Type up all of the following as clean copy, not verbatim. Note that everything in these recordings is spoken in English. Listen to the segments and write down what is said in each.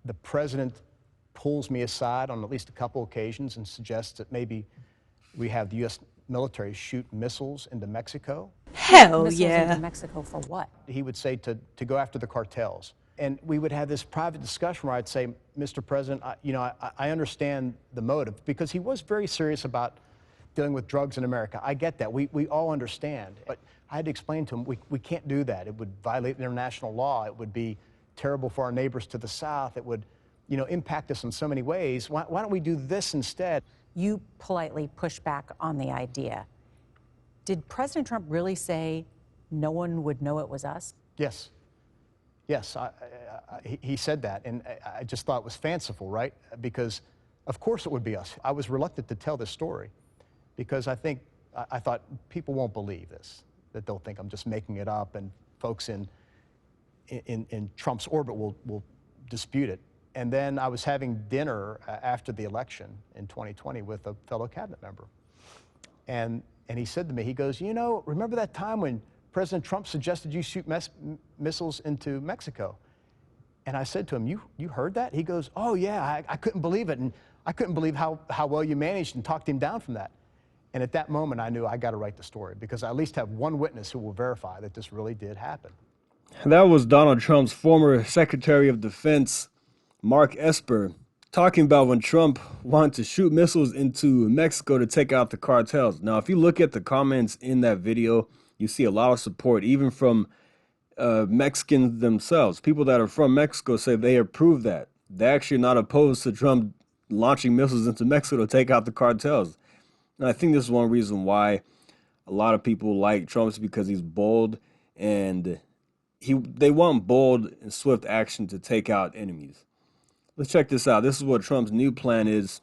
the president pulls me aside on at least a couple occasions and suggests that maybe we have the U.S. military shoot missiles into Mexico. Hell Missiles yeah. into Mexico for what? He would say to go after the cartels. And we would have this private discussion where I'd say, Mr. President, I understand the motive, because he was very serious about dealing with drugs in America. I get that. We all understand. But I had to explain to him, we can't do that. It would violate international law. It would be terrible for our neighbors to the south. It would, impact us in so many ways. Why don't we do this instead? You politely push back on the idea. Did President Trump really say no one would know it was us? Yes. Yes, he said that, and I just thought it was fanciful, right? Because, of course, it would be us. I was reluctant to tell this story because I thought people won't believe this, that they'll think I'm just making it up, and folks in Trump's orbit will dispute it. And then I was having dinner after the election in 2020 with a fellow cabinet member, and he said to me, he goes, remember that time when President Trump suggested you shoot missiles into Mexico? And I said to him, you heard that? He goes, oh yeah, I couldn't believe it. And I couldn't believe how well you managed and talked him down from that. And at that moment, I knew I got to write the story, because I at least have one witness who will verify that this really did happen. That was Donald Trump's former Secretary of Defense, Mark Esper, talking about when Trump wanted to shoot missiles into Mexico to take out the cartels. Now, if you look at the comments in that video, you see a lot of support, even from Mexicans themselves. People that are from Mexico say they approve that. They're actually not opposed to Trump launching missiles into Mexico to take out the cartels. And I think this is one reason why a lot of people like Trump, is because he's bold, and they want bold and swift action to take out enemies. Let's check this out. This is what Trump's new plan is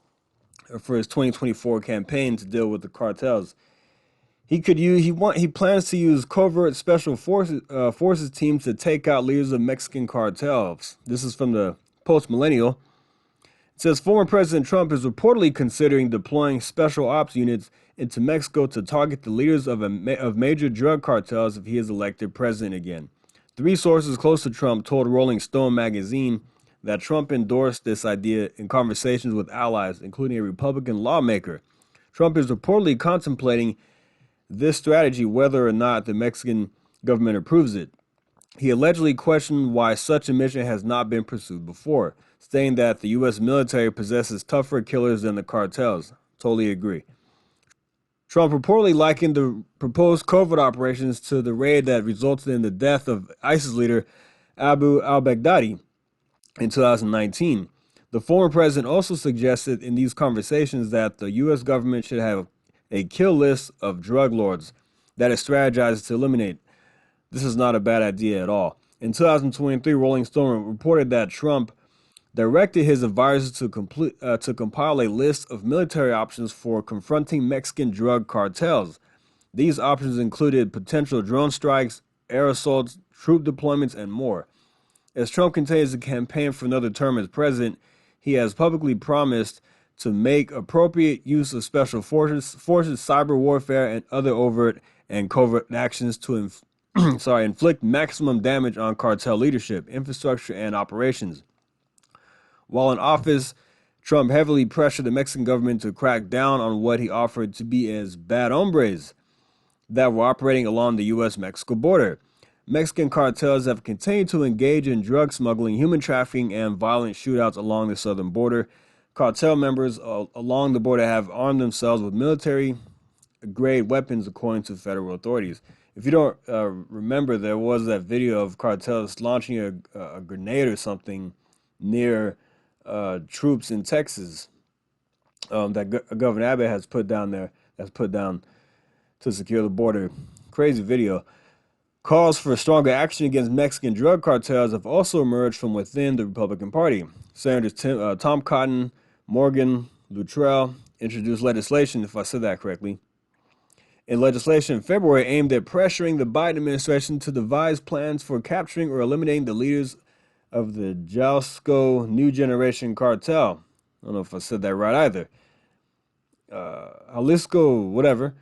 for his 2024 campaign to deal with the cartels. He plans to use covert special forces teams to take out leaders of Mexican cartels. This is from the Post-Millennial. It says former President Trump is reportedly considering deploying special ops units into Mexico to target the leaders of major drug cartels if he is elected president again. 3 sources close to Trump told Rolling Stone magazine that Trump endorsed this idea in conversations with allies, including a Republican lawmaker. Trump is reportedly contemplating this strategy whether or not the Mexican government approves it. He allegedly questioned why such a mission has not been pursued before, saying that the U.S. military possesses tougher killers than the cartels. Totally agree. Trump reportedly likened the proposed covert operations to the raid that resulted in the death of ISIS leader Abu al-Baghdadi in 2019. The former president also suggested in these conversations that the U.S. government should have a kill list of drug lords that it strategizes to eliminate. This is not a bad idea at all. In 2023, Rolling Stone reported that Trump directed his advisors to compile a list of military options for confronting Mexican drug cartels. These options included potential drone strikes, air assaults, troop deployments, and more. As Trump continues to campaign for another term as president, he has publicly promised to make appropriate use of special forces, cyber warfare, and other overt and covert actions to inflict maximum damage on cartel leadership, infrastructure, and operations. While in office, Trump heavily pressured the Mexican government to crack down on what he offered to be as bad hombres that were operating along the U.S.-Mexico border. Mexican cartels have continued to engage in drug smuggling, human trafficking, and violent shootouts along the southern border. Cartel members along the border have armed themselves with military-grade weapons, according to federal authorities. If you don't remember, there was that video of cartels launching a grenade or something near troops in Texas that Governor Abbott has put down there, that's put down to secure the border. Crazy video. Calls for stronger action against Mexican drug cartels have also emerged from within the Republican Party. Senators Tom Cotton, Morgan Luttrell introduced legislation, if I said that correctly, in legislation in February aimed at pressuring the Biden administration to devise plans for capturing or eliminating the leaders of the Jalisco New Generation Cartel. I don't know if I said that right either. Jalisco, whatever,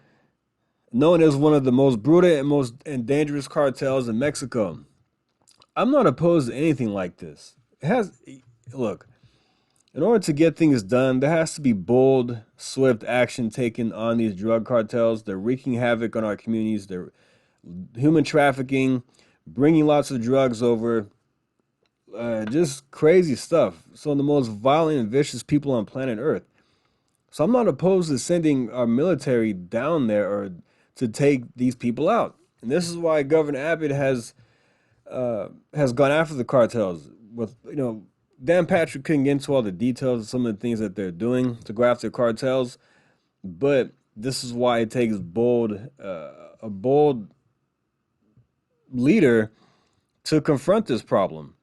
known as one of the most brutal and dangerous cartels in Mexico. I'm not opposed to anything like this. look, in order to get things done, there has to be bold, swift action taken on these drug cartels. They're wreaking havoc on our communities. They're human trafficking, bringing lots of drugs over, just crazy stuff. Some of the most violent and vicious people on planet Earth. So I'm not opposed to sending our military down there or to take these people out. And this is why Governor Abbott has gone after the cartels. With Dan Patrick couldn't get into all the details of some of the things that they're doing to go after cartels, but this is why it takes a bold leader to confront this problem.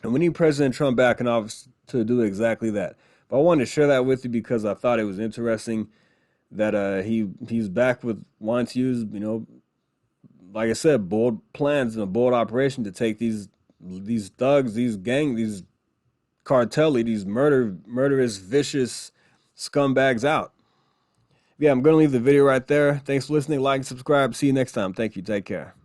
And we need President Trump back in office to do exactly that. But I wanted to share that with you because I thought it was interesting that he's back with wanting to use, like I said, bold plans and a bold operation to take these thugs, these cartel, these murderous, vicious scumbags out. Yeah, I'm going to leave the video right there. Thanks for listening. Like and subscribe. See you next time. Thank you. Take care.